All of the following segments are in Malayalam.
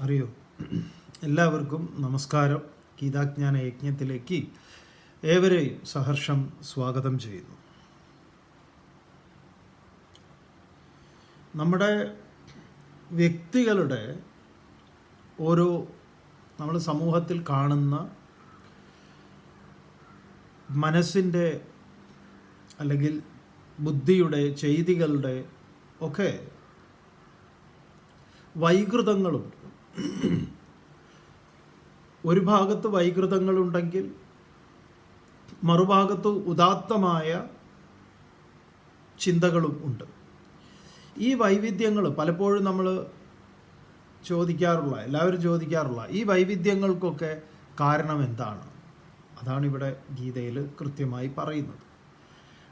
അറിയോ? എല്ലാവർക്കും നമസ്കാരം. ഗീതാജ്ഞാന യജ്ഞത്തിലേക്ക് ഏവരെയും സഹർഷം സ്വാഗതം ചെയ്യുന്നു. നമ്മുടെ വ്യക്തികളുടെ ഓരോ നമ്മൾ സമൂഹത്തിൽ കാണുന്ന മനസ്സിൻ്റെ അല്ലെങ്കിൽ ബുദ്ധിയുടെ ചെയ്തികളുടെ ഒക്കെ വൈകൃതങ്ങളുണ്ട്. ഒരു ഭാഗത്ത് വൈകൃതങ്ങളുണ്ടെങ്കിൽ മറുഭാഗത്ത് ഉദാത്തമായ ചിന്തകളും ഉണ്ട്. ഈ വൈവിധ്യങ്ങൾ പലപ്പോഴും നമ്മൾ എല്ലാവരും ചോദിക്കാറുള്ള ഈ വൈവിധ്യങ്ങൾക്കൊക്കെ കാരണം എന്താണ്? അതാണ് ഇവിടെ ഗീതയിൽ കൃത്യമായി പറയുന്നത്.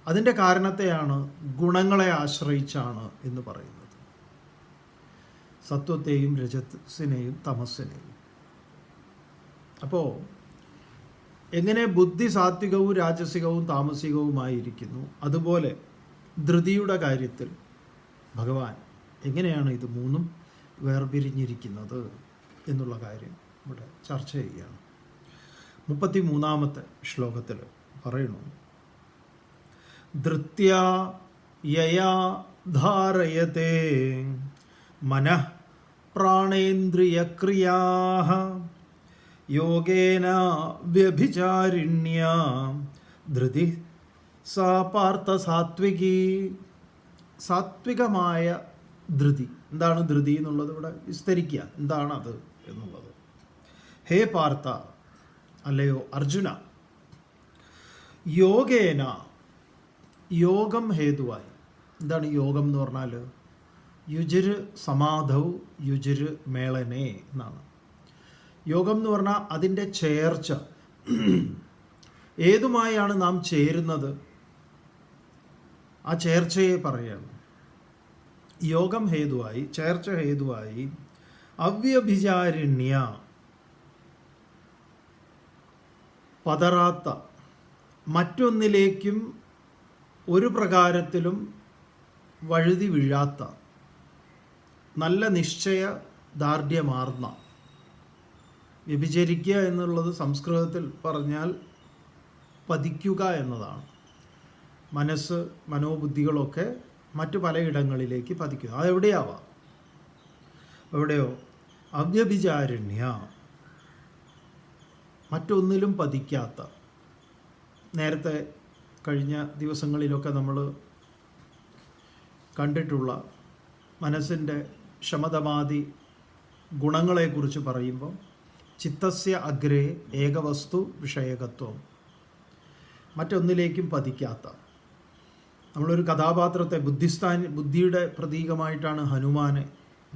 അതിൻ്റെ കാരണത്തെയാണ് ഗുണങ്ങളെ ആശ്രയിച്ചാണ് എന്ന് പറയുന്നത്. സത്വത്തെയും രജസിനെയും തമസ്സിനെയും. അപ്പോൾ എങ്ങനെ ബുദ്ധി സാത്വികവും രാജസികവും താമസികവുമായിരിക്കുന്നു, അതുപോലെ ധൃതിയുടെ കാര്യത്തിൽ ഭഗവാൻ എങ്ങനെയാണ് ഇത് മൂന്നും വേർപിരിഞ്ഞിരിക്കുന്നത് എന്നുള്ള കാര്യം ഇവിടെ ചർച്ച ചെയ്യുകയാണ്. 33-ാമത്തെ ശ്ലോകത്തിൽ പറയുന്നു, ധൃത്യാ യയാ ധാരയത്തെ മനഃ പ്രാണേന്ദ്രിയക്രിയാഃ യോഗേന വ്യഭിചാരിണ്യാ ധൃതി സാ പാർത്ഥ സാത്വികി. സാത്വികമായ ധൃതി. എന്താണ് ധൃതി എന്നുള്ളത് ഇവിടെ വിസ്തരിക്കുക. എന്താണ് അത് എന്നുള്ളത്? ഹേ പാർത്ഥ, അല്ലയോ അർജുന, യോഗേന, യോഗം ഹേതുവായി. എന്താണ് യോഗം എന്ന് പറഞ്ഞാൽ? യുജിര് സമാധൗ യുജിര് മേളനെ എന്നാണ്. യോഗം എന്ന് പറഞ്ഞാൽ അതിൻ്റെ ചേർച്ച. ഏതുമായാണ് നാം ചേരുന്നത്, ആ ചേർച്ചയെ പറയാണ്. യോഗം ഹേതുവായി, ചേർച്ച ഹേതുവായി, അവ്യഭിചാരിണ്യ, പതറാത്ത, മറ്റൊന്നിലേക്കും ഒരു പ്രകാരത്തിലും വഴുതി വീഴാത്ത, നല്ല നിശ്ചയദാർഢ്യമാർന്ന. വ്യഭിചരിക്കുക എന്നുള്ളത് സംസ്കൃതത്തിൽ പറഞ്ഞാൽ പതിക്കുക എന്നതാണ്. മനസ്സ്, മനോബുദ്ധികളൊക്കെ മറ്റു പലയിടങ്ങളിലേക്ക് പതിക്കുക. അതെവിടെയാവാം? എവിടെയോ അവ്യഭിചാരിണ്യ, മറ്റൊന്നിലും പതിക്കാത്ത. നേരത്തെ കഴിഞ്ഞ ദിവസങ്ങളിലൊക്കെ നമ്മൾ കണ്ടിട്ടുള്ള മനസ്സിൻ്റെ ശമതമാദി ഗുണങ്ങളെക്കുറിച്ച് പറയുമ്പോൾ ചിത്തസ്യ അഗ്രേ ഏകവസ്തു വിഷയകത്വം, മറ്റൊന്നിലേക്കും പതിക്കാത്ത. നമ്മളൊരു കഥാപാത്രത്തെ ബുദ്ധിയുടെ പ്രതീകമായിട്ടാണ് ഹനുമാനെ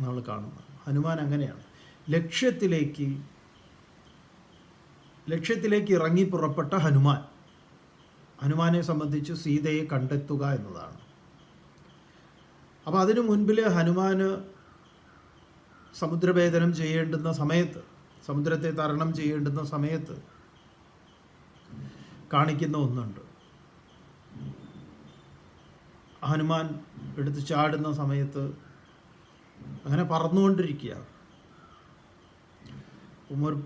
നമ്മൾ കാണുന്നത്. ഹനുമാൻ അങ്ങനെയാണ്. ലക്ഷ്യത്തിലേക്ക് ഇറങ്ങി പുറപ്പെട്ട ഹനുമാനെ സംബന്ധിച്ച് സീതയെ കണ്ടെത്തുക എന്നതാണ്. അപ്പോൾ അതിനു മുൻപിൽ ഹനുമാന് സമുദ്രഭേദനം ചെയ്യേണ്ടുന്ന സമയത്ത്, സമുദ്രത്തെ തരണം ചെയ്യേണ്ടുന്ന സമയത്ത് കാണിക്കുന്ന ഒന്നുണ്ട്. ഹനുമാൻ എടുത്ത് ചാടുന്ന സമയത്ത് അങ്ങനെ പറന്നുകൊണ്ടിരിക്കുക.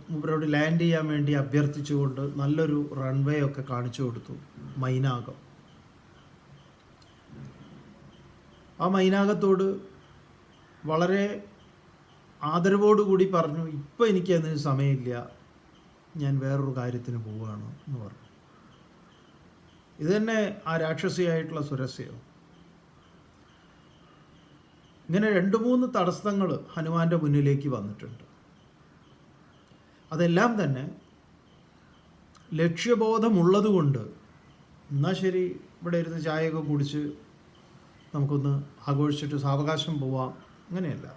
മൂപ്പരോട് ലാൻഡ് ചെയ്യാൻ വേണ്ടി അഭ്യർത്ഥിച്ചുകൊണ്ട് നല്ലൊരു റൺവേ ഒക്കെ കാണിച്ചു കൊടുത്തു മൈനാകം. ആ മൈനാകത്തോട് വളരെ ആദരവോടുകൂടി പറഞ്ഞു, ഇപ്പം എനിക്കതിന് സമയമില്ല, ഞാൻ വേറൊരു കാര്യത്തിന് പോവുകയാണ് എന്ന് പറഞ്ഞു. ഇത് തന്നെ ആ രാക്ഷസിയായിട്ടുള്ള സുരസ്യോ. ഇങ്ങനെ 2-3 തടസ്സങ്ങൾ ഹനുമാന്റെ മുന്നിലേക്ക് വന്നിട്ടുണ്ട്. അതെല്ലാം തന്നെ ലക്ഷ്യബോധമുള്ളതുകൊണ്ട്, എന്നാൽ ശരി ഇവിടെ ഇരുന്ന് ചായയൊക്കെ കുടിച്ച് നമുക്കൊന്ന് ആഘോഷിച്ചിട്ട് സാവകാശം പോവാം, അങ്ങനെയല്ല.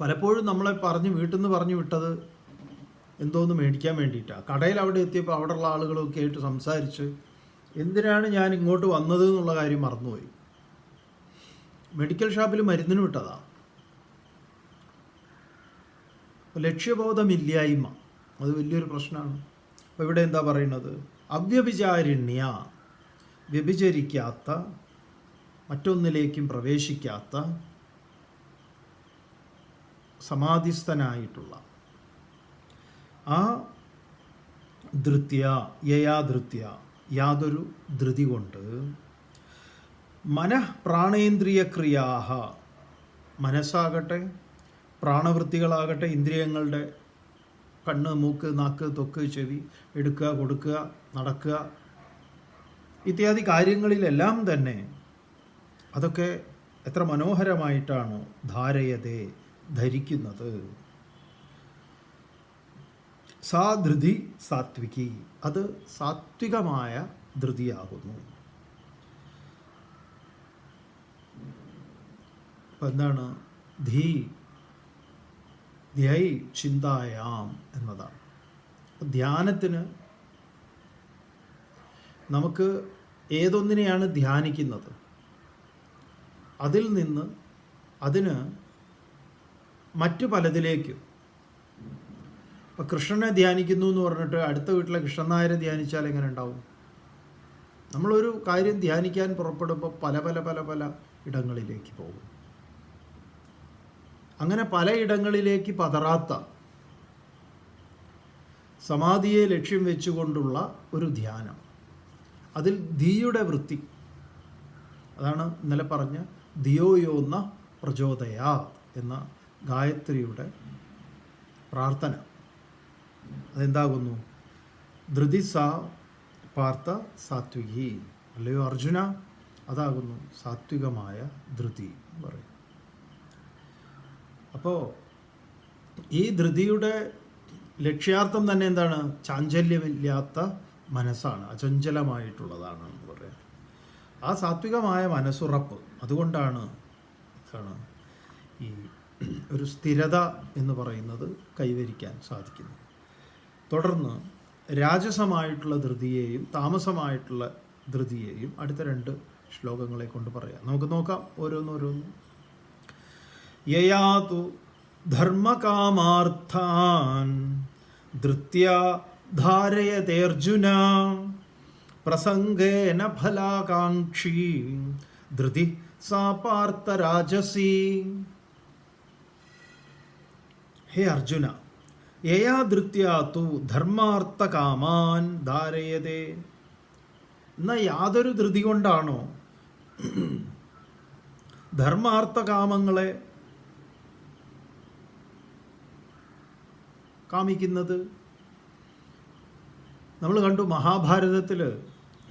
പലപ്പോഴും നമ്മളെ വീട്ടിൽ നിന്ന് പറഞ്ഞു വിട്ടത് എന്തോന്ന് മേടിക്കാൻ വേണ്ടിയിട്ടാണ്. കടയിൽ അവിടെ എത്തിയപ്പോൾ അവിടെയുള്ള ആളുകളൊക്കെ ആയിട്ട് സംസാരിച്ച് എന്തിനാണ് ഞാൻ ഇങ്ങോട്ട് വന്നത് എന്നുള്ള കാര്യം മറന്നുപോയി. മെഡിക്കൽ ഷോപ്പിൽ മരുന്നിന് വിട്ടതാ. ലക്ഷ്യബോധമില്ലായ്മ അത് വലിയൊരു പ്രശ്നമാണ്. അപ്പോൾ ഇവിടെ എന്താ പറയുന്നത്? അവ്യഭിചാരിണ്യ, വ്യഭിചരിക്കാത്ത, മറ്റൊന്നിലേക്കും പ്രവേശിക്കാത്ത, സമാധിസ്ഥനായിട്ടുള്ള ആ ധൃത്യ, യയാ ധൃത്യ, യാതൊരു ധൃതി കൊണ്ട് മനഃ പ്രാണേന്ദ്രിയ ക്രിയാഹ, മനസ്സാകട്ടെ പ്രാണവൃത്തികളാകട്ടെ ഇന്ദ്രിയങ്ങളുടെ കണ്ണ്, മൂക്ക്, നാക്ക്, ത്വക്ക്, ചെവി, എടുക്കുക, കൊടുക്കുക, നടക്കുക ഇത്യാദി കാര്യങ്ങളിലെല്ലാം തന്നെ അതൊക്കെ എത്ര മനോഹരമായിട്ടാണ് ധാരയതേ, ധരിക്കുന്നത്. സാ ധൃതി സാത്വികി, അത് സാത്വികമായ ധൃതിയാകുന്നു. അപ്പം എന്താണ് ധീ ധ്യൈ ചിന്തായാം എന്നതാണ്. ധ്യാനത്തിന് നമുക്ക് ഏതൊന്നിനെയാണ് ധ്യാനിക്കുന്നത് അതിൽ നിന്ന് അതിന് മറ്റു പലതിലേക്ക്, ഇപ്പം കൃഷ്ണനെ ധ്യാനിക്കുന്നു എന്ന് പറഞ്ഞിട്ട് അടുത്ത വീട്ടിലെ കൃഷ്ണൻ നായരെ ധ്യാനിച്ചാൽ എങ്ങനെ ഉണ്ടാവും? നമ്മളൊരു കാര്യം ധ്യാനിക്കാൻ പുറപ്പെടുമ്പോൾ പല പല പല പല ഇടങ്ങളിലേക്ക് പോകും. അങ്ങനെ പല ഇടങ്ങളിലേക്ക് പതറാത്ത സമാധിയെ ലക്ഷ്യം വെച്ചുകൊണ്ടുള്ള ഒരു ധ്യാനം, അതിൽ ധീയുടെ വൃത്തി, അതാണ് ഇന്നലെ പറഞ്ഞ ധിയോയോന്ന പ്രചോദയാ എന്ന ഗായത്രിയുടെ പ്രാർത്ഥന. അതെന്താകുന്നു? ധൃതി സാ പാർത്ഥ സാത്വികി, അല്ലയോ അർജുന, അതാകുന്നു സാത്വികമായ ധൃതി എന്ന് പറയും. അപ്പോൾ ഈ ധൃതിയുടെ ലക്ഷ്യാർത്ഥം തന്നെ എന്താണ്? ചാഞ്ചല്യമില്ലാത്ത മനസ്സാണ്, അചഞ്ചലമായിട്ടുള്ളതാണ് എന്ന് പറയാം. ആ സാത്വികമായ മനസ്സുറപ്പ്, അതുകൊണ്ടാണ് ഈ ഒരു സ്ഥിരത എന്ന് പറയുന്നത് കൈവരിക്കാൻ സാധിക്കുന്നത്. തുടർന്ന് രാജസമായിട്ടുള്ള ധൃതിയെയും താമസമായിട്ടുള്ള ധൃതിയെയും അടുത്ത 2 ശ്ലോകങ്ങളെ കൊണ്ട് പറയാം. നമുക്ക് നോക്കാം ഓരോന്നോരോന്ന്. യയാതു ധർമ്മകാമാർത്ഥാൻ ധൃത്യാ ധാരയതേർജുന പ്രസംഗേന ഫലാകാംക്ഷി ധൃതി സാ പാർത്ഥ രാജസി. ഹേ അർജുന, യയാ ധൃത്യാ തു ധർമാർത്ഥകാമാൻ ധാരയതേ, എന്നാൽ യാതൊരു ധൃതി കൊണ്ടാണോ ധർമാർത്ഥകാമങ്ങളെ കാമിക്കുന്നത്? നമ്മൾ കണ്ടു മഹാഭാരതത്തിൽ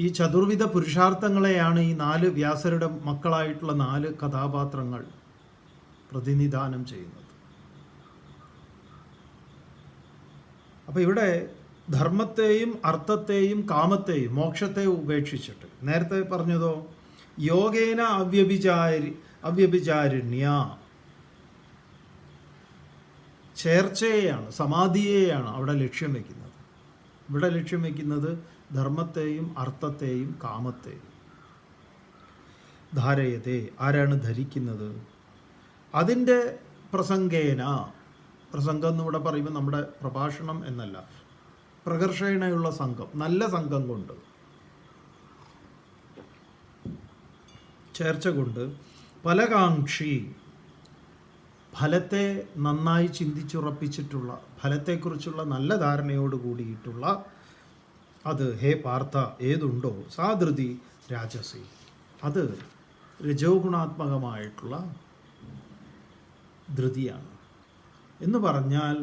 ഈ ചതുർവിധ പുരുഷാർത്ഥങ്ങളെയാണ് ഈ 4 വ്യാസരുടെ മക്കളായിട്ടുള്ള 4 കഥാപാത്രങ്ങൾ പ്രതിനിധാനം ചെയ്യുന്നത്. അപ്പോൾ ഇവിടെ ധർമ്മത്തെയും അർത്ഥത്തെയും കാമത്തെയും മോക്ഷത്തെയും ഉപേക്ഷിച്ചിട്ട്, നേരത്തെ പറഞ്ഞതോ യോഗേന അവ്യഭിചാരിണ്യ, ചേർച്ചയെയാണ്, സമാധിയെയാണ് അവിടെ ലക്ഷ്യം വയ്ക്കുന്നത്. ഇവിടെ ലക്ഷ്യം വയ്ക്കുന്നത് ധർമ്മത്തെയും അർത്ഥത്തെയും കാമത്തെയും. ധാരയത്തെ, ആരാണ് ധരിക്കുന്നത്? അതിൻ്റെ പ്രസംഗേന, പ്രസംഗം എന്നിവിടെ പറയുമ്പോൾ നമ്മുടെ പ്രഭാഷണം എന്നല്ല, പ്രകർഷേണയുള്ള സംഘം, നല്ല സംഘം കൊണ്ട്, ചേർച്ച കൊണ്ട്, ഫലകാംക്ഷി, ഫലത്തെ നന്നായി ചിന്തിച്ചുറപ്പിച്ചിട്ടുള്ള, ഫലത്തെക്കുറിച്ചുള്ള നല്ല ധാരണയോട് കൂടിയിട്ടുള്ള അത്, ഹേ പാർത്ഥ, ഏതുണ്ടോ സാധൃതി രാജസി, അത് രജോ ഗുണാത്മകമായിട്ടുള്ള ധൃതിയാണ്. എന്ന് പറഞ്ഞാൽ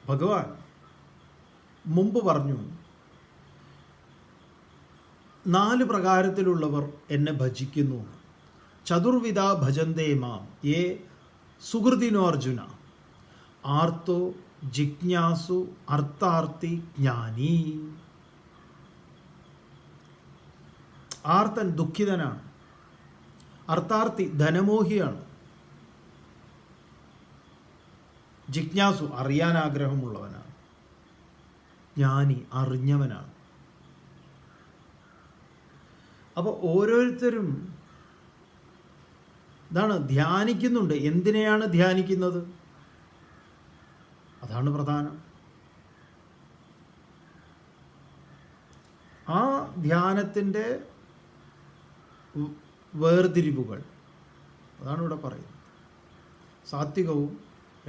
ഭഗവാൻ മുമ്പ് പറഞ്ഞു 4 പ്രകാരത്തിലുള്ളവർ എന്നെ ഭജിക്കുന്നു. ചതുർവിധ ഭജന്തേ മാം യേ സുഹൃതിനോ അർജുന, ആർത്തോ ജിജ്ഞാസു അർത്ഥാർത്ഥി ജ്ഞാനി. ആർത്തൻ ദുഃഖിതനാണ്, അർത്ഥാർത്ഥി ധനമോഹിയാണ്, ജിജ്ഞാസു അറിയാൻ ആഗ്രഹമുള്ളവനാണ്, ജ്ഞാനി അറിഞ്ഞവനാണ്. അപ്പോൾ ഓരോരുത്തരും ഇതാണ് ധ്യാനിക്കുന്നുണ്ട്. എന്തിനെയാണ് ധ്യാനിക്കുന്നത്? അതാണ് പ്രധാനം. ആ ധ്യാനത്തിൻ്റെ വേർതിരിവുകൾ അതാണ് ഇവിടെ പറയുന്നത്. സാത്വികവും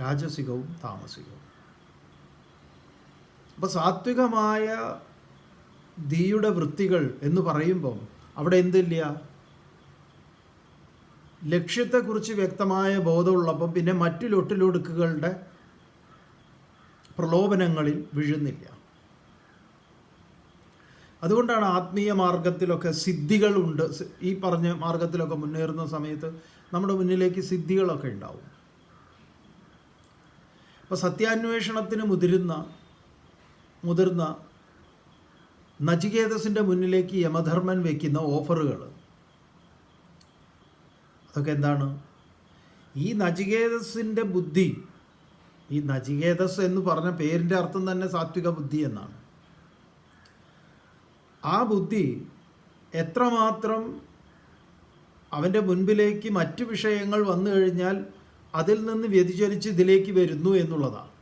രാജസികവും താമസികവും. അപ്പോൾ സാത്വികമായ ധീയുടെ വൃത്തികൾ എന്ന് പറയുമ്പം അവിടെ എന്തില്ല? ലക്ഷ്യത്തെക്കുറിച്ച് വ്യക്തമായ ബോധമുള്ളപ്പം പിന്നെ മറ്റു ലൊട്ടിലൊടുക്കുകളുടെ പ്രലോഭനങ്ങളിൽ വീഴുന്നില്ല. അതുകൊണ്ടാണ് ആത്മീയ മാർഗത്തിലൊക്കെ സിദ്ധികളുണ്ട്. ഈ പറഞ്ഞ മാർഗത്തിലൊക്കെ മുന്നേറുന്ന സമയത്ത് നമ്മുടെ മുന്നിലേക്ക് സിദ്ധികളൊക്കെ ഉണ്ടാവും. അപ്പോൾ സത്യാന്വേഷണത്തിന് മുതിർന്ന നചികേതസിൻ്റെ മുന്നിലേക്ക് യമധർമ്മൻ വയ്ക്കുന്ന ഓഫറുകൾ അതൊക്കെ എന്താണ്? ഈ നചികേതസിൻ്റെ ബുദ്ധി, ഈ നചികേതസ് എന്ന് പറഞ്ഞ പേരിൻ്റെ അർത്ഥം തന്നെ സാത്വിക ബുദ്ധി എന്നാണ്. ആ ബുദ്ധി എത്രമാത്രം അവൻ്റെ മുൻപിലേക്ക് മറ്റു വിഷയങ്ങൾ വന്നു കഴിഞ്ഞാൽ അതിൽ നിന്ന് വ്യതിചലിച്ച് ഇതിലേക്ക് വരുന്നു എന്നുള്ളതാണ്.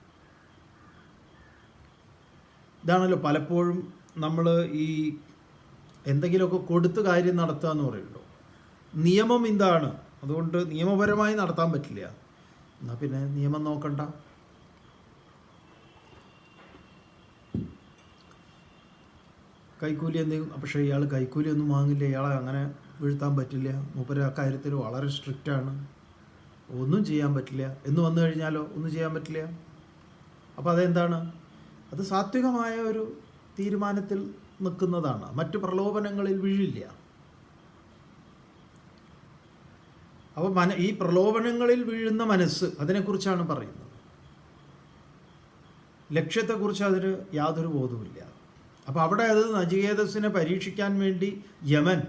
ഇതാണല്ലോ പലപ്പോഴും നമ്മൾ ഈ എന്തെങ്കിലുമൊക്കെ കൊടുത്ത് കാര്യം നടത്തുക എന്ന് പറയുള്ളൂ. നിയമം ഇതാണ്, അതുകൊണ്ട് നിയമപരമായി നടത്താൻ പറ്റില്ല. എന്നാൽ പിന്നെ നിയമം നോക്കണ്ട. കൈക്കൂലി എന്തെങ്കിലും, പക്ഷേ ഇയാൾ കൈക്കൂലി ഒന്നും വാങ്ങില്ല, ഇയാളെ അങ്ങനെ വീഴ്ത്താൻ പറ്റില്ല, മൂപ്പര് ആ കാര്യത്തിൽ വളരെ സ്ട്രിക്റ്റാണ്, ഒന്നും ചെയ്യാൻ പറ്റില്ല എന്ന് വന്നു കഴിഞ്ഞാലോ ഒന്നും ചെയ്യാൻ പറ്റില്ല. അപ്പോൾ അതെന്താണ്? അത് സാത്വികമായ ഒരു തീരുമാനത്തിൽ നിൽക്കുന്നതാണ്, മറ്റു പ്രലോഭനങ്ങളിൽ വീഴില്ല. അപ്പോൾ ഈ പ്രലോഭനങ്ങളിൽ വീഴുന്ന മനസ്സ്, അതിനെക്കുറിച്ചാണ് പറയുന്നത്. ലക്ഷ്യത്തെക്കുറിച്ച് അതിന് യാതൊരു ബോധവുമില്ല. അപ്പോൾ അവിടെ അത് നചികേതസിനെ പരീക്ഷിക്കാൻ വേണ്ടി യമൻ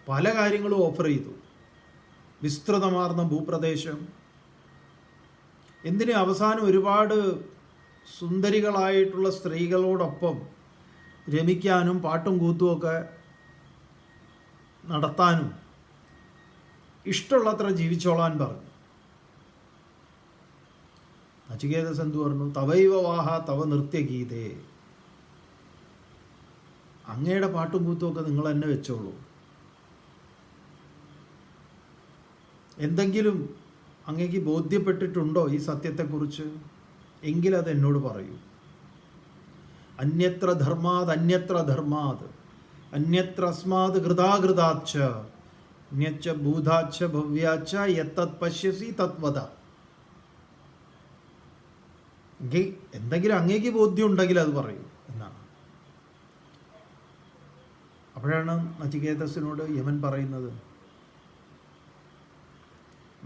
പല കാര്യങ്ങളും ഓഫർ ചെയ്തു. വിസ്തൃതമാർന്ന ഭൂപ്രദേശം, എന്തിന് അവസാനം ഒരുപാട് സുന്ദരികളായിട്ടുള്ള സ്ത്രീകളോടൊപ്പം രമിക്കാനും പാട്ടും കൂത്തുമൊക്കെ നടത്താനും ഇഷ്ടമുള്ളത്ര ജീവിച്ചോളാൻ പറഞ്ഞു. നചികേതസ് എന്തു പറഞ്ഞു? തവൈവ വാഹ തവ നൃത്യഗീതേ, അങ്ങയുടെ പാട്ടും കൂത്തുമൊക്കെ നിങ്ങൾ തന്നെ വെച്ചോളൂ. എന്തെങ്കിലും അങ്ങേക്ക് ബോധ്യപ്പെട്ടിട്ടുണ്ടോ ഈ സത്യത്തെക്കുറിച്ച്? എങ്കിലത് എന്നോട് പറയൂ. അന്യത്ര ധർമാത് അന്യത്ര ധർമാത് അന്യത്ര അസ്മാത് കൃതാകൃതാച്ച അന്യച്ച ഭൂതാച്ച ഭവ്യാച്ച യത്തത് പശ്യസി തത്വത. എന്തെങ്കിലും അങ്ങേക്ക് ബോധ്യം ഉണ്ടെങ്കിൽ അത് പറയൂ എന്നാണ്. അപ്പോഴാണ് നചികേതസിനോട് യമൻ പറയുന്നത്,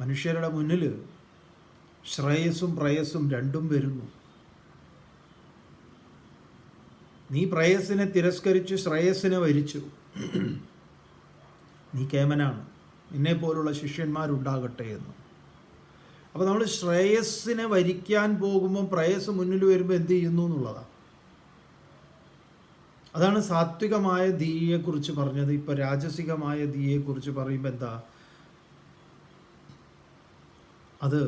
മനുഷ്യരുടെ മുന്നിൽ ശ്രേയസ്സും പ്രയസ്സും രണ്ടും വരുന്നു. നീ പ്രയസ്സിനെ തിരസ്കരിച്ച് ശ്രേയസ്സിനെ വരിച്ചു, നീ കേമനാണ്, നിന്നെപ്പോലുള്ള ശിഷ്യന്മാരുണ്ടാകട്ടെ എന്ന്. അപ്പോൾ നമ്മൾ ശ്രേയസ്സിനെ വരിക്കാൻ പോകുമ്പോൾ പ്രയസ് മുന്നിൽ വരുമ്പോൾ എന്ത് ചെയ്യുന്നു എന്നുള്ളതാണ്. അതാണ് സാത്വികമായ ധീയെക്കുറിച്ച് പറഞ്ഞത്. ഇപ്പോൾ രാജസികമായ ധീയെക്കുറിച്ച് പറയുമ്പോൾ എന്താ? അത്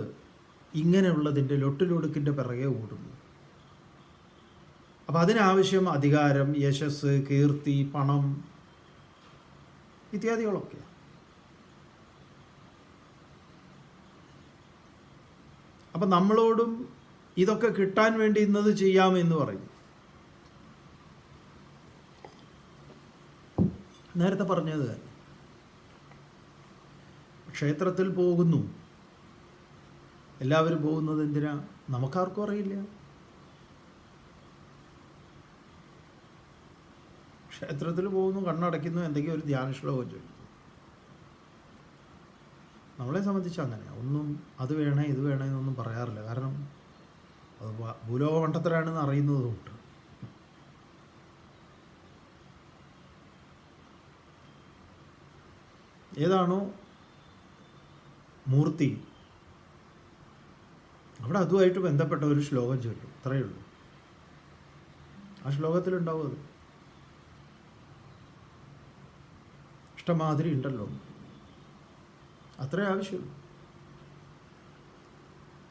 ഇങ്ങനെയുള്ളതിൻ്റെ ലൊട്ടിലൊടുക്കിൻ്റെ പിറകെ ഓടുന്നു. അപ്പം അതിനാവശ്യം അധികാരം, യശസ്, കീർത്തി, പണം ഇത്യാദികളൊക്കെ. അപ്പം നമ്മളോടും ഇതൊക്കെ കിട്ടാൻ വേണ്ടി ഇന്നത് ചെയ്യാമെന്ന് പറയും. നേരത്തെ പറഞ്ഞത് തന്നെ, ക്ഷേത്രത്തിൽ പോകുന്നു, എല്ലാവരും പോകുന്നത് എന്തിനാ? നമുക്കാർക്കും അറിയില്ല. ക്ഷേത്രത്തിൽ പോകുന്നു, കണ്ണടയ്ക്കുന്നു, എന്തെങ്കിലും ഒരു ധ്യാന ശ്ലോകം ചൊല്ലുന്നു. നമ്മളെ സംബന്ധിച്ച് അങ്ങനെയാണ്. ഒന്നും അത് വേണേ ഇത് വേണേ എന്നൊന്നും പറയാറില്ല. കാരണം അത് ഭൂലോക മണ്ഡലത്തിലാണെന്ന് അറിയുന്നതുകൊണ്ട്. ഏതാണോ മൂർത്തി, അവിടെ അതുമായിട്ട് ബന്ധപ്പെട്ട ഒരു ശ്ലോകം ചൊല്ലും, അത്രയേ ഉള്ളൂ. ആ ശ്ലോകത്തിലുണ്ടാവും അത്. ഇഷ്ടമാതിരി ഉണ്ടല്ലോ, അത്രേ ആവശ്യമുള്ളൂ.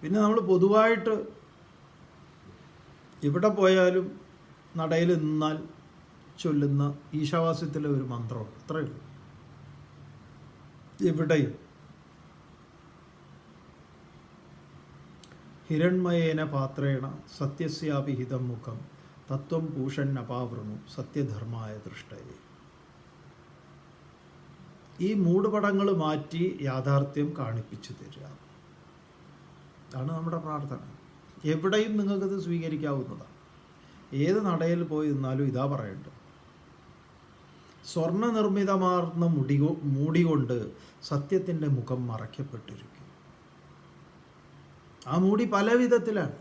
പിന്നെ നമ്മൾ പൊതുവായിട്ട് ഇവിടെ പോയാലും നടയിൽ നിന്നാൽ ചൊല്ലുന്ന ഈശാവാസ്യത്തിലെ ഒരു മന്ത്രം, അത്രയേ ഉള്ളൂ. എവിടെയും ഹിരൺമയേന പാത്രേണ സത്യസ്യാഭിഹിതം മുഖം തത്വം പൂഷൻ അപാവൃണു സത്യധർമായ ദൃഷ്ടയെ. ഈ മൂടുപടങ്ങൾ മാറ്റി യാഥാർത്ഥ്യം കാണിപ്പിച്ചു തരിക. അതാണ് നമ്മുടെ പ്രാർത്ഥന. എവിടെയും നിങ്ങൾക്കത് സ്വീകരിക്കാവുന്നതാണ്. ഏത് നടയിൽ പോയി നിന്നാലും ഇതാ പറയേണ്ടത്. സ്വർണ്ണ നിർമ്മിതമാർന്ന മൂടി കൊണ്ട് സത്യത്തിൻ്റെ മുഖം മറയ്ക്കപ്പെട്ടിരിക്കും. ആ മൂടി പല വിധത്തിലാണ്.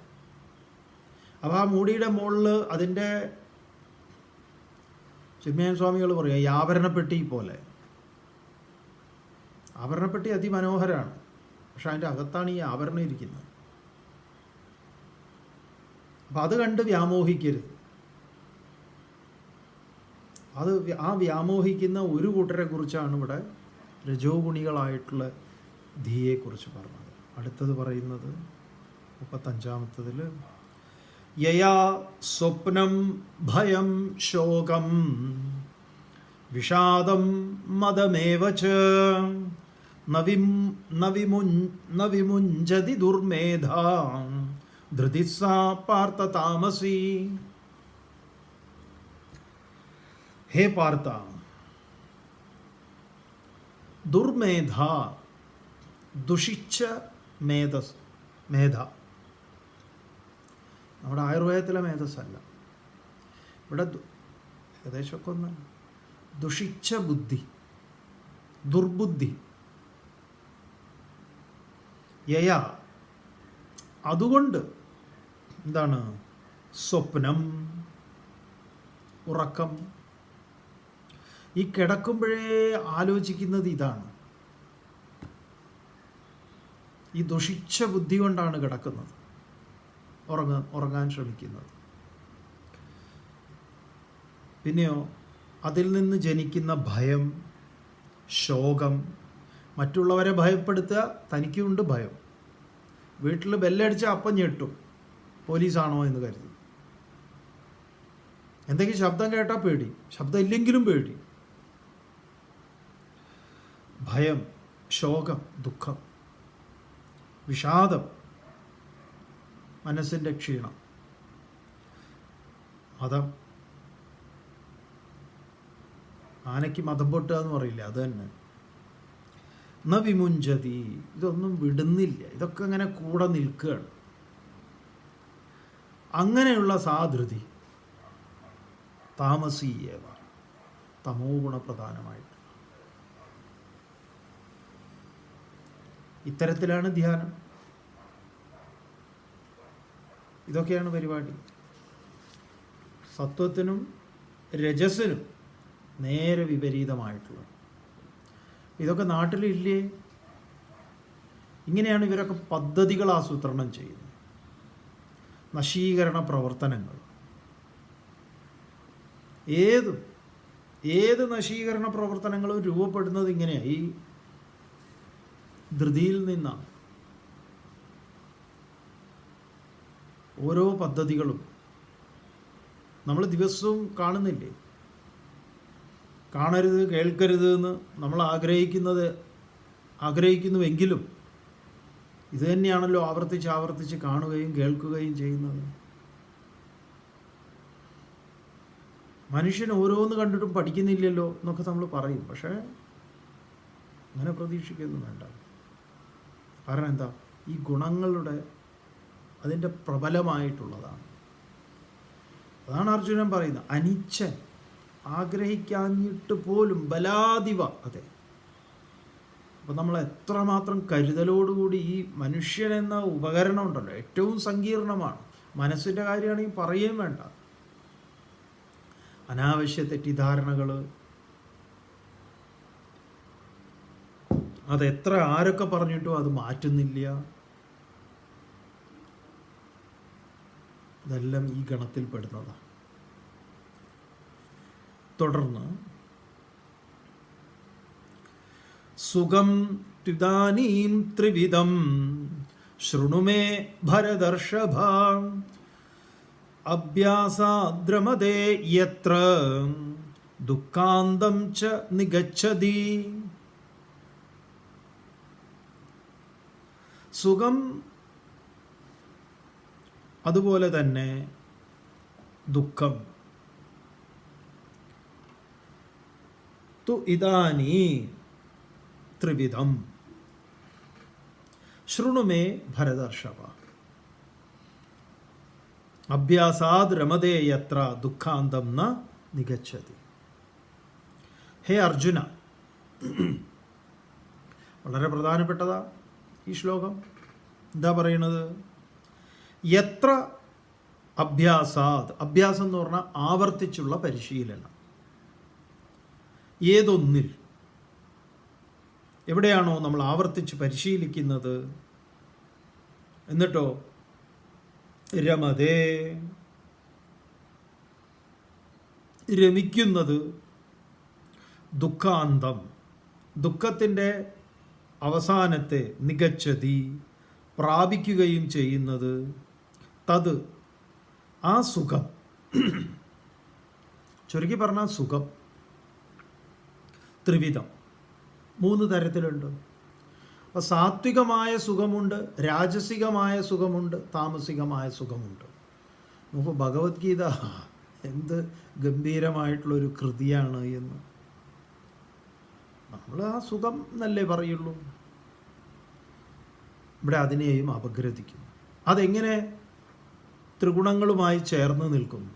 അപ്പോൾ ആ മൂടിയുടെ മുകളിൽ അതിൻ്റെ ചിന്മയൻ സ്വാമികൾ പറയുക ഈ ആഭരണപ്പെട്ടി പോലെ. ആഭരണപ്പെട്ടി അതിമനോഹരമാണ്, പക്ഷെ അതിൻ്റെ അകത്താണ് ഈ ആഭരണം ഇരിക്കുന്നത്. അപ്പം അത് കണ്ട് വ്യാമോഹിക്കരുത്. അത് ആ വ്യാമോഹിക്കുന്ന ഒരു കൂട്ടരെ കുറിച്ചാണ് ഇവിടെ രജോ ഗുണികളായിട്ടുള്ള ധീയെക്കുറിച്ച് പറഞ്ഞത്. അടുത്തത് പറയുന്നത് 35-ൽ യയാ സ്വപ്നം ഭയം ശോകം വിഷാദം മദമേവ ച ന വിമുഞ്ചതി ദുർമേധ ധൃതിസാ പാർത്ഥ താമസി. ഹേ പാർത്ഥ, ദുർമേധ ദുഷിച്ച മേധ, നമ്മുടെ ആയുർവേദത്തിലെ മേധസ്സല്ല, ഇവിടെ ഏകദേശമൊക്കെ ഒന്നല്ല. ദുഷിച്ച ബുദ്ധി, ദുർബുദ്ധി. യയ, അതുകൊണ്ട് എന്താണ്? സ്വപ്നം, ഉറക്കം. ഈ കിടക്കുമ്പോഴേ ആലോചിക്കുന്നത് ഇതാണ്. ഈ ദുഷിച്ച ബുദ്ധി കൊണ്ടാണ് കിടക്കുന്നത്, ഉറങ്ങാൻ ശ്രമിക്കുന്നത്. പിന്നെയോ അതിൽ നിന്ന് ജനിക്കുന്ന ഭയം, ശോകം. മറ്റുള്ളവരെ ഭയപ്പെടുത്തുക, തനിക്കുണ്ട് ഭയം. വീട്ടിൽ ബെല്ലടിച്ച അപ്പം ഞെട്ടും, പോലീസാണോ എന്ന് കരുതി. എന്തെങ്കിലും ശബ്ദം കേട്ടാൽ പേടി, ശബ്ദം ഇല്ലെങ്കിലും പേടി. ഭയം, ശോകം, ദുഃഖം, വിഷാദം, മനസ്സിൻ്റെ ക്ഷീണം. മതം, ആനയ്ക്ക് മതം പൊട്ടുക എന്ന് പറയില്ല, അത് തന്നെ. ന വിമുഞ്ചതി, ഇതൊന്നും വിടുന്നില്ല, ഇതൊക്കെ ഇങ്ങനെ കൂടെ നിൽക്കുകയാണ്. അങ്ങനെയുള്ള സാധൃതി താമസീയവ, തമോ ഗുണപ്രധാനമായിട്ട്. ഇത്തരത്തിലാണ് ധ്യാനം. ഇതൊക്കെയാണ് പരിപാടി. സത്വത്തിനും രജസ്സിനും നേരെ വിപരീതമായിട്ടുള്ളത്. ഇതൊക്കെ നാട്ടിലില്ലേ? ഇങ്ങനെയാണ് ഇവരൊക്കെ പദ്ധതികൾ ആസൂത്രണം ചെയ്യുന്നത്. നശീകരണ പ്രവർത്തനങ്ങൾ. ഏത് നശീകരണ പ്രവർത്തനങ്ങളും രൂപപ്പെടുന്നത് ഇങ്ങനെയാണ്, ഈ ധൃതിയിൽ നിന്നാണ്. ഓരോ പദ്ധതികളും നമ്മൾ ദിവസവും കാണുന്നില്ലേ? കാണരുത്, കേൾക്കരുത് എന്ന് നമ്മൾ ആഗ്രഹിക്കുന്നുവെങ്കിലും ഇത് തന്നെയാണല്ലോ ആവർത്തിച്ച് കാണുകയും കേൾക്കുകയും ചെയ്യുന്നത്. മനുഷ്യൻ ഓരോന്ന് കണ്ടിട്ടും പഠിക്കുന്നില്ലല്ലോ എന്നൊക്കെ നമ്മൾ പറയും. പക്ഷേ അങ്ങനെ പ്രതീക്ഷിക്കൊന്നും വേണ്ട. കാരണം എന്താ? ഈ ഗുണങ്ങളുടെ അതിൻ്റെ പ്രബലമായിട്ടുള്ളതാണ്. അതാണ് അർജുനൻ പറയുന്നത്. അനിച്ഛൻ, ആഗ്രഹിക്കാഞ്ഞിട്ട് പോലും ബലാദിവ. അതെ, അപ്പം നമ്മൾ എത്രമാത്രം കരുതലോടുകൂടി ഈ മനുഷ്യൻ എന്ന ഉപകരണം ഉണ്ടല്ലോ, ഏറ്റവും സങ്കീർണമാണ്. മനസ്സിൻ്റെ കാര്യമാണെങ്കിൽ പറയുകയും വേണ്ട. അനാവശ്യ തെറ്റിദ്ധാരണകൾ, അതെത്ര ആരൊക്കെ പറഞ്ഞിട്ടും അത് മാറ്റുന്നില്ല. ഇതെല്ലാം ഈ ഗണത്തിൽ പെടുന്നതാണ്. തുടർന്ന് സുഖം ത്വിദാനീം ത്രിവിധം ശൃണുമേ ഭരതർഷഭ അഭ്യാസാദ്രമതേ യത്ര ദുഃഖാന്തം ച നിഗച്ഛതി. സുഖം അതുപോലെ തന്നെ ദുഃഖം. തു ഇദാനീ ത്രിവിധം ശൃണു മേ ഭരതർഷഭ അഭ്യാസാദ് രമതേ യത്ര ദുഃഖാന്തം ന നിഗച്ഛതി. ഹേ അർജുന, വളരെ പ്രധാനപ്പെട്ടതാ ഈ ശ്ലോകം. എന്താ പറയണത്? എത്ര അഭ്യാസാദ്, അഭ്യാസം എന്ന് പറഞ്ഞാൽ ആവർത്തിച്ചുള്ള പരിശീലനം. ഏതൊന്നിൽ, എവിടെയാണോ നമ്മൾ ആവർത്തിച്ച് പരിശീലിക്കുന്നത്, എന്നിട്ടോ രമതേ, രമിക്കുന്നത്, ദുഃഖാന്തം, ദുഃഖത്തിൻ്റെ അവസാനത്തെ, നിഗച്ഛതി, പ്രാപിക്കുകയും ചെയ്യുന്നത്, തത്, ആ സുഖം. ചുരുക്കി പറഞ്ഞാൽ സുഖം ത്രിവിധം, 3 തരത്തിലുണ്ട്. അപ്പോൾ സാത്വികമായ സുഖമുണ്ട്, രാജസികമായ സുഖമുണ്ട്, താമസികമായ സുഖമുണ്ട്. നമുക്ക് ഭഗവത്ഗീത എന്ത് ഗംഭീരമായിട്ടുള്ളൊരു കൃതിയാണ് എന്ന്. നമ്മൾ ആ സുഖം എന്നല്ലേ പറയുള്ളൂ. ഇവിടെ അതിനെയും അപഗ്രഥിക്കുന്നു. അതെങ്ങനെ ത്രിഗുണങ്ങളുമായി ചേർന്ന് നിൽക്കുന്നു?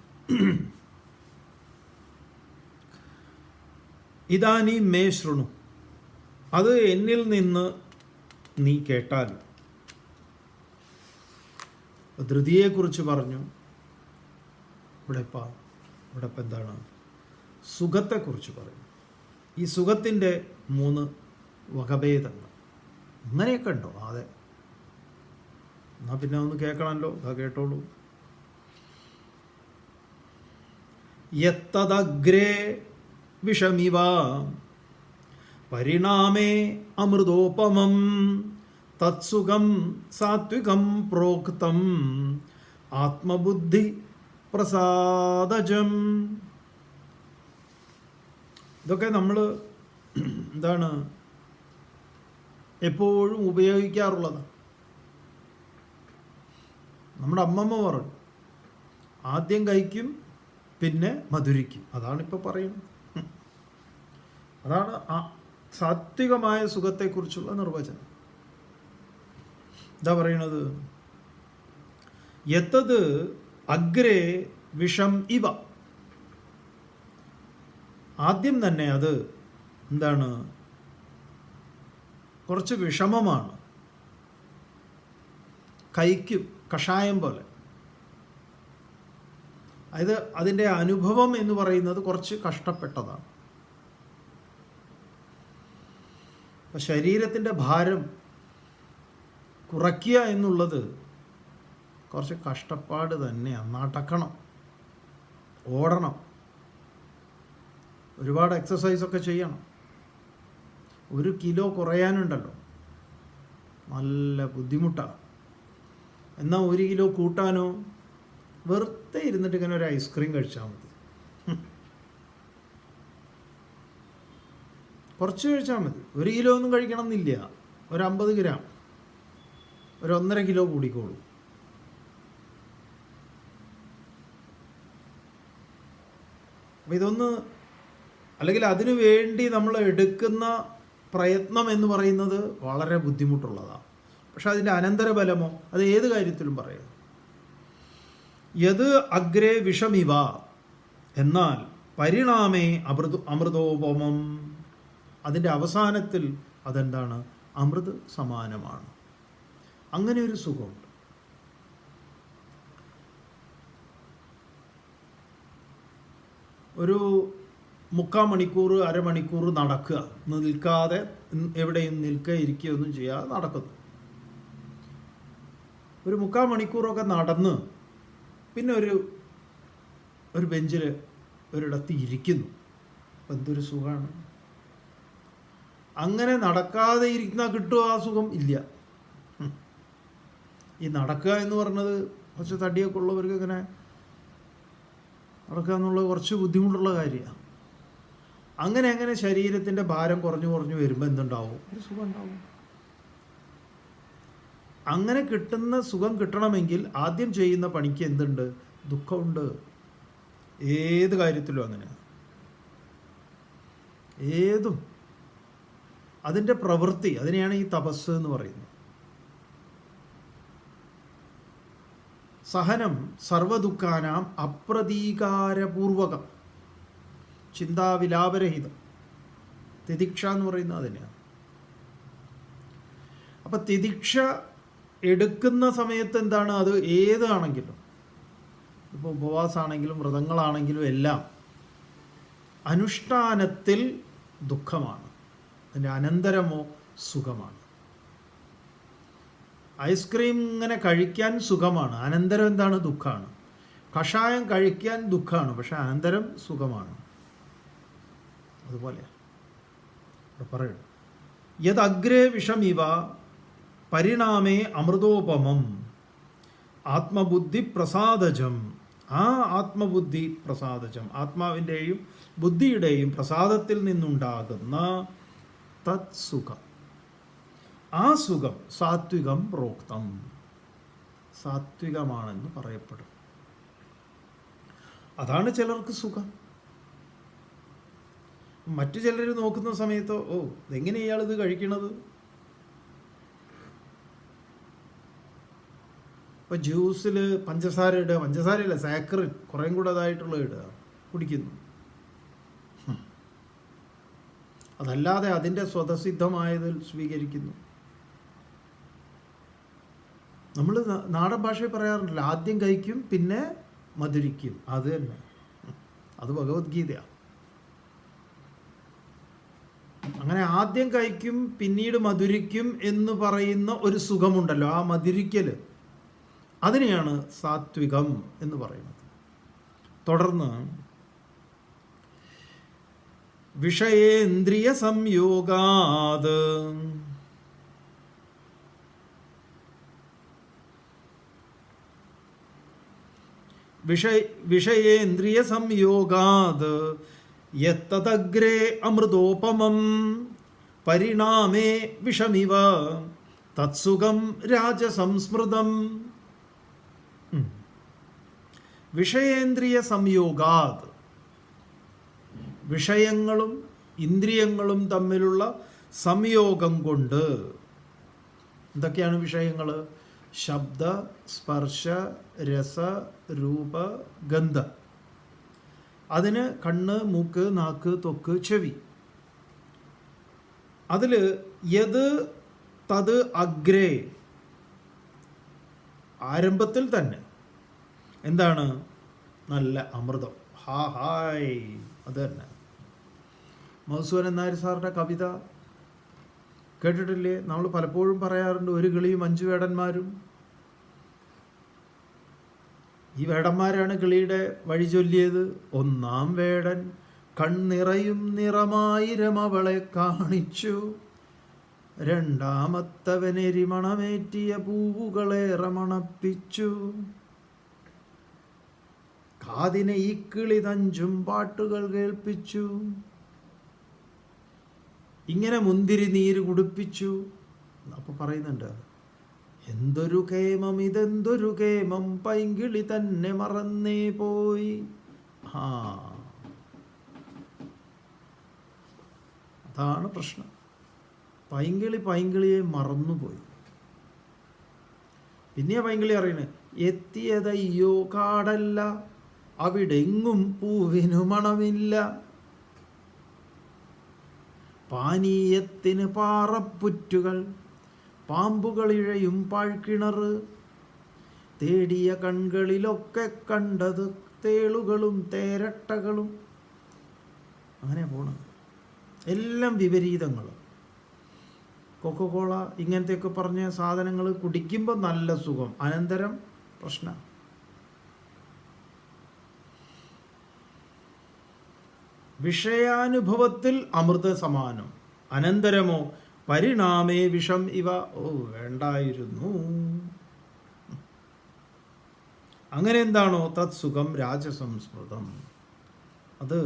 ഇതാനീ മേ ശൃണു, അത് എന്നിൽ നിന്ന് നീ കേട്ടാൽ. ധൃതിയെക്കുറിച്ച് പറഞ്ഞു. ഇവിടെ ഇപ്പം എന്താണ്? സുഖത്തെക്കുറിച്ച് പറയും. ഈ സുഖത്തിൻ്റെ 3 വകഭേദങ്ങൾ. അങ്ങനെയൊക്കെ ഉണ്ടോ? അതെ, എന്നാൽ പിന്നെ ഒന്ന് കേൾക്കണമല്ലോ. അതാ കേട്ടോളൂ. യത്തദഗ്രേ വിഷമിവ പരിണാമേ അമൃതോപമം തത്സുഖം സാത്വികം പ്രോക്തം ആത്മബുദ്ധി പ്രസാദജം. ഇതൊക്കെ നമ്മൾ എന്താണ് എപ്പോഴും ഉപയോഗിക്കാറുള്ളതാണ്. നമ്മുടെ അമ്മമ്മ പറയും, ആദ്യം കഴിക്കും പിന്നെ മധുരിക്കും. അതാണിപ്പോൾ പറയുന്നത്. അതാണ് ആ സാത്വികമായ സുഖത്തെക്കുറിച്ചുള്ള നിർവചനം. എന്താ പറയണത്? യത്തത് അഗ്രേ വിഷം ഇവ, ആദ്യം തന്നെ അത് എന്താണ്? കുറച്ച് വിഷമമാണ്. കയ്ക്കും കഷായം പോലെ. അതായത് അതിൻ്റെ അനുഭവം എന്ന് പറയുന്നത് കുറച്ച് കഷ്ടപ്പെട്ടതാണ്. ശരീരത്തിൻ്റെ ഭാരം കുറയ്ക്കുക എന്നുള്ളത് കുറച്ച് കഷ്ടപ്പാട് തന്നെയാണ്. നടക്കണം, ഓടണം, ഒരുപാട് എക്സസൈസൊക്കെ ചെയ്യണം. 1 കിലോ കുറയാനുണ്ടല്ലോ, നല്ല ബുദ്ധിമുട്ടാണ്. എന്നാൽ 1 കിലോ കൂട്ടാനോ വെറുതെ ഇരുന്നിട്ട് ഇങ്ങനെ ഒരു ഐസ്ക്രീം കഴിച്ചാൽ മതി. കുറച്ച് കഴിച്ചാൽ മതി. 1 കിലോ ഒന്നും കഴിക്കണം എന്നില്ല. ഒരു 50 ഗ്രാം, ഒരു 1.5 കിലോ കൂടിക്കോളൂ. അപ്പം ഇതൊന്ന്, അല്ലെങ്കിൽ അതിനു വേണ്ടി നമ്മൾ എടുക്കുന്ന പ്രയത്നം എന്ന് പറയുന്നത് വളരെ ബുദ്ധിമുട്ടുള്ളതാണ്. പക്ഷെ അതിൻ്റെ അനന്തരഫലമോ, അത് ഏത് കാര്യത്തിലും പറയാം. യത് അഗ്രേ വിഷമിവ, എന്നാൽ പരിണാമേ അമൃതോപമം, അതിൻ്റെ അവസാനത്തിൽ അതെന്താണ്? അമൃത് സമാനമാണ്. അങ്ങനെ ഒരു സുഖമുണ്ട്. ഒരു 3/4 മണിക്കൂർ, അരമണിക്കൂർ നടക്കുക, നിൽക്കാതെ, എവിടെയും നിൽക്കുക ഇരിക്കുകയൊന്നും ചെയ്യാതെ നടക്കുന്നു. ഒരു 3/4 മണിക്കൂറൊക്കെ നടന്ന് പിന്നെ ഒരു ബെഞ്ചിൽ ഒരിടത്ത് ഇരിക്കുന്നു. എന്തൊരു സുഖമാണ്. അങ്ങനെ നടക്കാതെ ഇരിക്കുന്ന കിട്ടുമോ ആ സുഖം? ഇല്ല. ഈ നടക്കുക എന്ന് പറഞ്ഞത് കുറച്ച് തടിയൊക്കെ ഉള്ളവർക്ക് ഇങ്ങനെ നടക്കുക എന്നുള്ളത് കുറച്ച് ബുദ്ധിമുട്ടുള്ള കാര്യമാണ്. അങ്ങനെ ശരീരത്തിൻ്റെ ഭാരം കുറഞ്ഞു വരുമ്പോൾ എന്തുണ്ടാവും? ഒരു സുഖം ഉണ്ടാവും. അങ്ങനെ കിട്ടുന്ന സുഖം കിട്ടണമെങ്കിൽ ആദ്യം ചെയ്യുന്ന പണിക്ക് എന്തുണ്ട്? ദുഃഖമുണ്ട്. ഏത് കാര്യത്തിലും അങ്ങനെയാണ്. ഏതും അതിൻ്റെ പ്രവൃത്തി, അതിനെയാണ് ഈ തപസ് എന്ന് പറയുന്നത്. സഹനം സർവദുഃഖാനാം അപ്രതീകാരപൂർവകം ചിന്താവിലാപരഹിതം. തിതിക്ഷ എന്ന് പറയുന്നത് അതിനെയാണ്. അപ്പം തിതിക്ഷ എടുക്കുന്ന സമയത്ത് എന്താണ്? അത് ഏതാണെങ്കിലും, ഇപ്പോൾ ഉപവാസമാണെങ്കിലും വ്രതങ്ങളാണെങ്കിലും എല്ലാം അനുഷ്ഠാനത്തിൽ ദുഃഖമാണ്, അതിൻ്റെ അനന്തരമോ സുഖമാണ്. ഐസ്ക്രീം ഇങ്ങനെ കഴിക്കാൻ സുഖമാണ്, അനന്തരം എന്താണ്? ദുഃഖമാണ്. കഷായം കഴിക്കാൻ ദുഃഖമാണ്, പക്ഷെ അനന്തരം സുഖമാണ്. അതുപോലെ പറയണം, യദഗ്രേ വിഷമിവ പരിണാമേ അമൃതോപമം ആത്മബുദ്ധി പ്രസാദജം. ആ ആത്മബുദ്ധി പ്രസാദജം, ആത്മാവിൻ്റെയും ബുദ്ധിയുടെയും പ്രസാദത്തിൽ നിന്നുണ്ടാകുന്ന തത് സുഖം, ആ സുഖം സാത്വികം പ്രോക്തം, സാത്വികമാണെന്ന് പറയപ്പെടും. അതാണ് ചിലർക്ക് സുഖം. മറ്റു ചിലർ നോക്കുന്ന സമയത്ത് ഓ എങ്ങനെ ഇയാളിത് കഴിക്കണത്? ഇപ്പം ജ്യൂസിൽ പഞ്ചസാര ഇടുക, പഞ്ചസാരയില്ല സാക്കറിൻ കുറേം കൂടെ അതായിട്ടുള്ള ഇടുക, കുടിക്കുന്നു. അതല്ലാതെ അതിൻ്റെ സ്വതസിദ്ധമായത് സ്വീകരിക്കുന്നു. നമ്മൾ നാടൻ ഭാഷയിൽ പറയാറുണ്ടല്ലോ, ആദ്യം കഴിക്കും പിന്നെ മധുരിക്കും. അത് തന്നെ, അത് ഭഗവത്ഗീതയാണ്. അങ്ങനെ ആദ്യം കഴിക്കും പിന്നീട് മധുരിക്കും എന്ന് പറയുന്ന ഒരു സുഖമുണ്ടല്ലോ, ആ മധുരിക്കൽ, അതിനെയാണ് സാത്വികം എന്ന് പറയുന്നത്. തുടർന്ന് വിഷയേന്ദ്രിയ സംയോഗാത് വിഷയേന്ദ്രിയ സംയോഗാത് യത്തദഗ്രേ അമൃതോപമം പരിണാമേ വിഷമിവ തത്സുഖം രാജസംസ്മൃതം. വിഷയേന്ദ്രിയ സംയോഗാത്, വിഷയങ്ങളും ഇന്ദ്രിയങ്ങളും തമ്മിലുള്ള സംയോഗം കൊണ്ട്. എന്തൊക്കെയാണ് വിഷയങ്ങൾ? ശബ്ദ സ്പർശ രസ രൂപ ഗന്ധ. അതിന് കണ്ണ് മൂക്ക് നാക്ക് ത്വക്ക് ചെവി. അതിൽ യത് തത് അഗ്രേ, ആരംഭത്തിൽ തന്നെ എന്താണ്? നല്ല അമൃതം, ഹായ്. അത് തന്നെ മധുസൂദനൻ നായർ സാറിൻ്റെ കവിത കേട്ടിട്ടില്ലേ? നമ്മൾ പലപ്പോഴും പറയാറുണ്ട്, ഒരു കിളിയും 5 വേടന്മാരും. ഈ വേടന്മാരാണ് കിളിയുടെ വഴി ചൊല്ലിയത്. ഒന്നാം വേടൻ കണ്ണിറയും നിറമായിരം അവളെ കാണിച്ചു, രണ്ടാമത്തവനെരിമണമേറ്റിയ പൂവുകളേറെ മണപ്പിച്ചു, കാതിനെ ഈ കിളി തഞ്ചും പാട്ടുകൾ കേൾപ്പിച്ചു, ഇങ്ങനെ മുന്തിരി നീര് കുടിപ്പിച്ചു. അപ്പൊ പറയുന്നുണ്ട്, എന്തൊരു കേമം ഇതെന്തൊരു കേമം, പൈങ്കിളി തന്നെ മറന്നേ പോയി. അതാണ് പ്രശ്നം. പൈങ്കിളിയെ മറന്നുപോയി. പിന്നെ പൈങ്കിളി അറിയണേ, എത്തിയതയ്യോ കാടല്ല, അവിടെങ്ങും പൂവിനു മണമില്ല, പാനീയത്തിന് പാറപ്പുറ്റുകൾ, പാമ്പുകളിഴയും പാഴ്ക്കിണറ്, തേടിയ കൺകളിലൊക്കെ കണ്ടത് തേളുകളും തേരട്ടകളും. അങ്ങനെ പോണം. എല്ലാം വിപരീതങ്ങൾ. കൊക്കോകോള ഇങ്ങനത്തെയൊക്കെ പറഞ്ഞ സാധനങ്ങൾ കുടിക്കുമ്പോൾ നല്ല സുഖം, അനന്തരം പ്രശ്നം. വിഷയാനുഭവത്തിൽ അമൃത സമാനം, അനന്തരമോ പരിണാമേ വിഷം ഇവ. ഓ വേണ്ടായിരുന്നു. അങ്ങനെ എന്താണോ തത് സുഖം രാജസംസ്മൃതം, അത്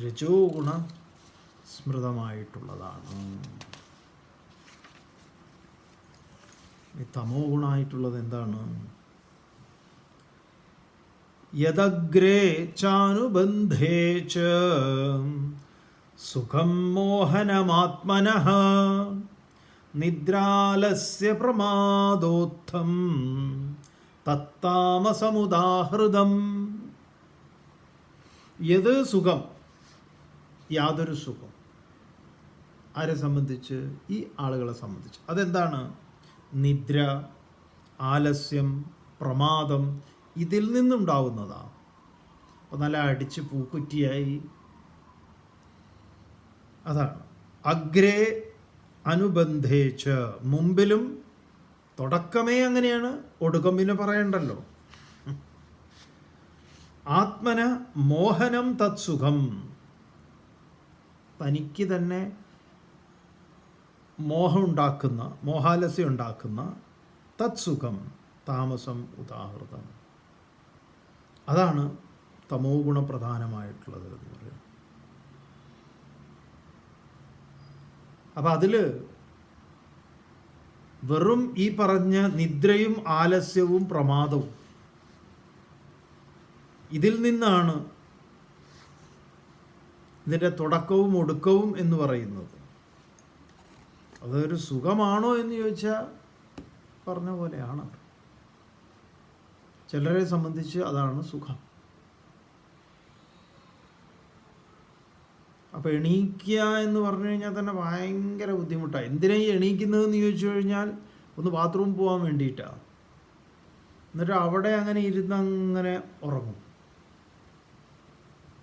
രജോ ഗുണ സ്മൃതമായിട്ടുള്ളതാണ്. ഈ തമോ ഗുണമായിട്ടുള്ളത് എന്താണ്? യദഗ്രേ ചാനുബന്ധേ ച സുഖം മോഹനമാത്മനഃ നിദ്രാലസ്യ പ്രമാദോത്ഥം തത്താമസമുദാഹൃതം. യത് സുഖം, യാതൊരു സുഖം. ആരെ സംബന്ധിച്ച്? ഈ ആളുകളെ സംബന്ധിച്ച്. അതെന്താണ്? നിദ്ര, ആലസ്യം, പ്രമാദം, ഇതിൽ നിന്നുണ്ടാവുന്നതാണ്. അപ്പോൾ നല്ല അടിച്ച് പൂക്കുറ്റിയായി. അതാണ് അഗ്രേ അനുബന്ധേച്ച്, മുമ്പിലും തുടക്കമേ അങ്ങനെയാണ്, ഒടുക്കം പിന്നെ പറയണ്ടല്ലോ. ആത്മന മോഹനം തത്സുഖം, തനിക്ക് തന്നെ മോഹം ഉണ്ടാക്കുന്ന, മോഹാലസ്യം ഉണ്ടാക്കുന്ന തത്സുഖം താമസം ഉദാഹൃതം. അതാണ് തമോ ഗുണപ്രധാനമായിട്ടുള്ളത് എന്ന് പറയുന്നത്. അപ്പം അതിൽ വെറും ഈ പറഞ്ഞ നിദ്രയും ആലസ്യവും പ്രമാദവും, ഇതിൽ നിന്നാണ് ഇതിൻ്റെ തുടക്കവും ഒടുക്കവും എന്ന് പറയുന്നത്. അതൊരു സുഖമാണോ എന്ന് ചോദിച്ചാൽ പറഞ്ഞ പോലെയാണ്. ചിലരെ സംബന്ധിച്ച് അതാണ് സുഖം. അപ്പോൾ എണീക്കുക എന്ന് പറഞ്ഞു കഴിഞ്ഞാൽ തന്നെ ഭയങ്കര ബുദ്ധിമുട്ടാണ്. എന്തിനാ ഈ എണീക്കുന്നതെന്ന് ചോദിച്ചു കഴിഞ്ഞാൽ ഒന്ന് ബാത്റൂം പോകാൻ വേണ്ടിയിട്ടാണ്. എന്നിട്ട് അവിടെ അങ്ങനെ ഇരുന്ന് അങ്ങനെ ഉറങ്ങും.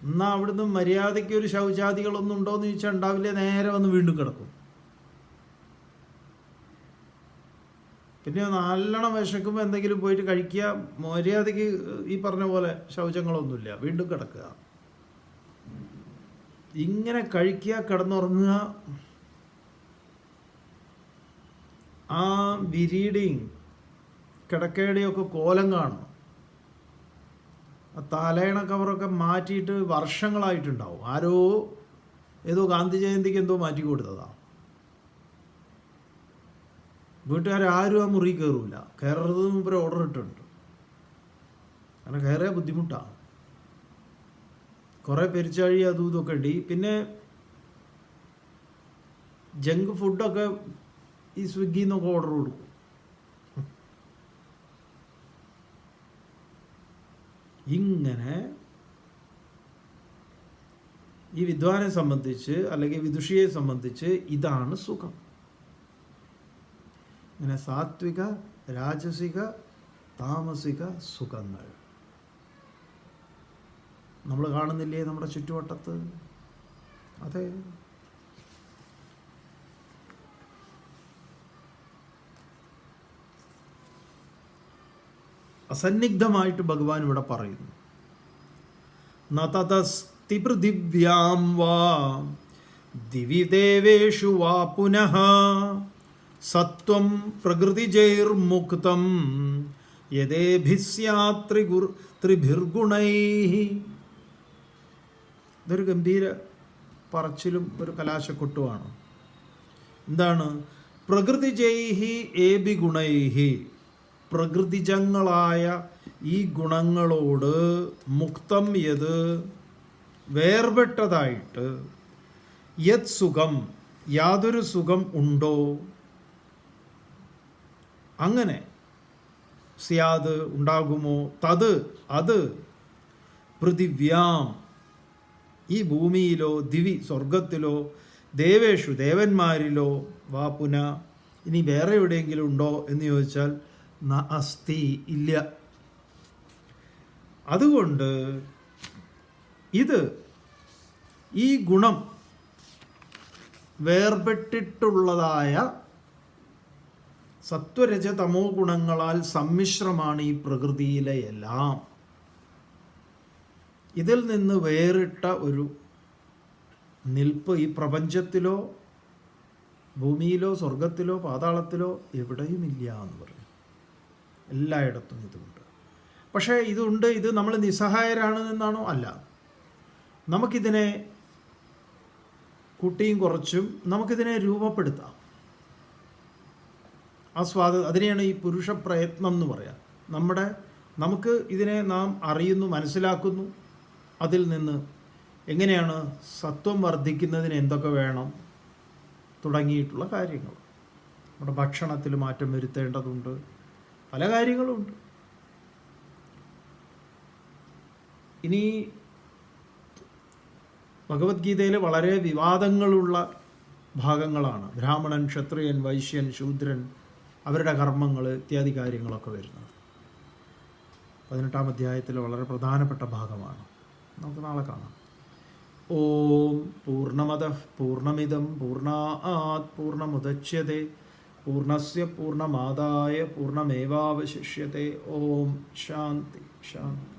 എന്നാൽ അവിടുന്ന് മര്യാദയ്ക്ക് ഒരു ശൗചാദികളൊന്നും ഉണ്ടോയെന്ന് ചോദിച്ചാൽ ഉണ്ടാവില്ല. നേരെ വന്ന് വീണ്ടും കിടക്കും. പിന്നെ നല്ലോണം വിശക്കുമ്പോൾ എന്തെങ്കിലും പോയിട്ട് കഴിക്കുക. മര്യാദയ്ക്ക് ഈ പറഞ്ഞ പോലെ ശൗചങ്ങളൊന്നുമില്ല, വീണ്ടും കിടക്കുക. ഇങ്ങനെ കഴിക്കുക, കിടന്നുറങ്ങുക. ആ വിരീടിയും കിടക്കയുടെയൊക്കെ കോലം കാണണം. ആ തലയണ കവറൊക്കെ മാറ്റിയിട്ട് വർഷങ്ങളായിട്ടുണ്ടാവും. ആരോ ഏതോ ഗാന്ധി ജയന്തിക്ക് എന്തോ മാറ്റി കൊടുത്തതാണ്. വീട്ടുകാരും ആ മുറി കയറില്ല. കയറുന്നത് മുമ്പ് ഓർഡർ ഇട്ടിട്ടുണ്ട്. കാരണം കയറിയ ബുദ്ധിമുട്ടാണ്. കുറേ പെരിച്ചാഴി അതും ഇതൊക്കെ ഉണ്ട്. പിന്നെ ജങ്ക് ഫുഡൊക്കെ ഈ സ്വിഗ്ഗിയിൽ നിന്നൊക്കെ ഓർഡർ കൊടുക്കും. ഇങ്ങനെ ഈ വിദ്വാനെ സംബന്ധിച്ച് അല്ലെങ്കിൽ വിദുഷിയെ സംബന്ധിച്ച് ഇതാണ് സുഖം. ഇങ്ങനെ സാത്വിക, രാജസിക, താമസിക സുഖങ്ങൾ നമ്മൾ കാണുന്നില്ലേ നമ്മുടെ ചുറ്റുവട്ടത്ത്? അതെ. അസന്നിഗ്ധമായിട്ട് ഭഗവാൻ ഇവിടെ പറയുന്നു. നതതസ്തി പൃഥിവ്യാം വാ ദിവി ദേവേഷു വാ പുനഃ സത്വം പ്രകൃതിജൈർമുക്തം യദേഭിസ്യാത് ത്രിഭിർഗുണൈഃ. ഇതൊരു ഗംഭീര പറച്ചിലും ഒരു കലാശക്കൊട്ടുമാണ്. എന്താണ്? പ്രകൃതിജൈഹി ഏബി ഗുണൈഹി, പ്രകൃതിജങ്ങളായ ഈ ഗുണങ്ങളോട് മുക്തം യത്, വേർപെട്ടതായിട്ട്, യത് സുഖം, യാതൊരു സുഖം ഉണ്ടോ, അങ്ങനെ സ്യാത് ഉണ്ടാകുമോ, തത് അത്, പൃഥിവ്യാം ഈ ഭൂമിയിലോ, ദിവി സ്വർഗത്തിലോ, ദേവേഷു ദേവന്മാരിലോ, വാ പുന ഇനി വേറെ എവിടെയെങ്കിലും ഉണ്ടോ എന്ന് ചോദിച്ചാൽ ന അസ്തി, ഇല്ല. അതുകൊണ്ട് ഇത് ഈ ഗുണം വേർപെട്ടിട്ടുള്ളതായ സത്വരജ തമോ ഗുണങ്ങളാൽ സമ്മിശ്രമാണ് ഈ പ്രകൃതിയിലെ എല്ലാം. ഇതിൽ നിന്ന് വേറിട്ട ഒരു നിൽപ്പ് ഈ പ്രപഞ്ചത്തിലോ ഭൂമിയിലോ സ്വർഗത്തിലോ പാതാളത്തിലോ എവിടെയുമില്ല എന്ന് പറയും. എല്ലായിടത്തും ഇതുണ്ട്. പക്ഷേ ഇതുണ്ട്, ഇത് നമ്മൾ നിസ്സഹായരാണ് എന്നാണോ? അല്ല. നമുക്കിതിനെ കൂട്ടിയും കുറച്ചും നമുക്കിതിനെ രൂപപ്പെടുത്താം. അതിനെയാണ് ഈ പുരുഷ പ്രയത്നം എന്ന് പറയാം. നമുക്ക് ഇതിനെ നാം അറിയുന്നു, മനസ്സിലാക്കുന്നു. അതിൽ നിന്ന് എങ്ങനെയാണ് സത്വം വർദ്ധിക്കുന്നതിന് എന്തൊക്കെ വേണം തുടങ്ങിയിട്ടുള്ള കാര്യങ്ങൾ. നമ്മുടെ ഭക്ഷണത്തിൽ മാറ്റം വരുത്തേണ്ടതുണ്ട്, പല കാര്യങ്ങളുമുണ്ട്. ഇനി ഭഗവത്ഗീതയിൽ വളരെ വിവാദങ്ങളുള്ള ഭാഗങ്ങളാണ് ബ്രാഹ്മണൻ, ക്ഷത്രിയൻ, വൈശ്യൻ, ശൂദ്രൻ, അവരുടെ കർമ്മങ്ങൾ ഇത്യാദി കാര്യങ്ങളൊക്കെ വരുന്നത്. 18-ാം അധ്യായത്തിൽ വളരെ പ്രധാനപ്പെട്ട ഭാഗമാണ്. നമുക്ക് നാളെ കാണാം. ഓം പൂർണ്ണമദഃ പൂർണ്ണമിദം പൂർണ്ണാത് പൂർണ്ണമുദച്യത്തെ പൂർണ്ണസ്യ പൂർണ്ണമാദായ പൂർണ്ണമേവാവശിഷ്യത്തെ. ഓം ശാന്തി ശാന്തി.